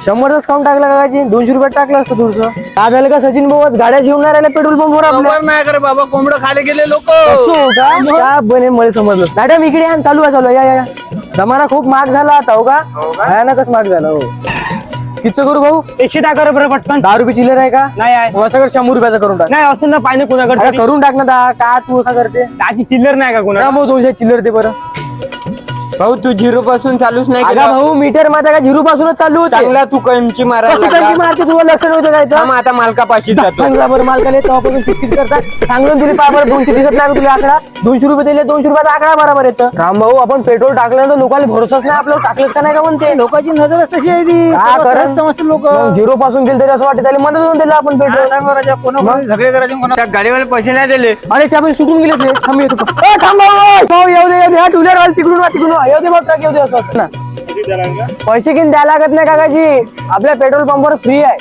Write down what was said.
100च count टाकला काकाजी, 200 रुपयात टाकलं असतं थोडंसं. काय झालं का सचिन भाऊ, गाड्या शिवून नाही राहिल्या पेट्रोल पंपवर आपल्या. खबर नाही करे बाबा, कोंबडं खाले गेले लोक. असं का? काय बने मला समजलं. मॅडम इकडे या, चालू आहे या. जमाना खूप महाग झाला आता, हो का? भयानकच महाग झाला. हो किती करू भाऊ? 110 कर बरं पटकन. 10 रुपये चिल्लर आहे का? नाही आहे. मग सगळं 100 रुपयाचा करून टाक. नाही असं ना पाहिजे कोणाकडे अरे करून टाक ना का तू असं करते? त्याची चिल्लर नाही का कोणा? भाऊ 200 चिल्लर दे बरं. भाऊ तू 0 पासून चालूच नाही अगं केला. भाऊ मीटर मध्ये का 0 पासूनच चालू होते. चांगला तू कंची मारायला कसं कंची लागला. मारते तुला लक्षण होतं काय तर? थांब आता मालकापाशी जातो. सांगला बरं मालकाले तेव्हापासून किचकिच करतात. सांगून दिली पा बरं 200 दिसत नाही तुला आकडा. 200 रुपये दिले, 200 रुपयाचा आकडा बरोबर येतं. राम भाऊ आपण पेट्रोल टाकल्यानंतर लोकांना भरोसाच नाही आपल्याला, टाकलंच का नाही का म्हणते. लोकांची नजरच तशी आहे ती. काय सगळं करत खरंच समजते लोक. 0 पासून गेलं तरी असं वाटतं त्याला मदत होऊन दिलं आपण पेट्रोल. सांगा राजा, कोणा झगडे करायचे कोणा? त्या गाडीवाले पैसे नाही दिले. अरे त्या पण सुटून गेले ते. थांब येतो. थांब भाऊ येऊ दे हा टू व्हीलर वाला तिकडून येऊ दे भाऊ, ट्रक येऊ दे असं ना. पैसे किती द्यायला लागत नाही काकाजी, आपल्या पेट्रोल पंपवर फ्री आहे.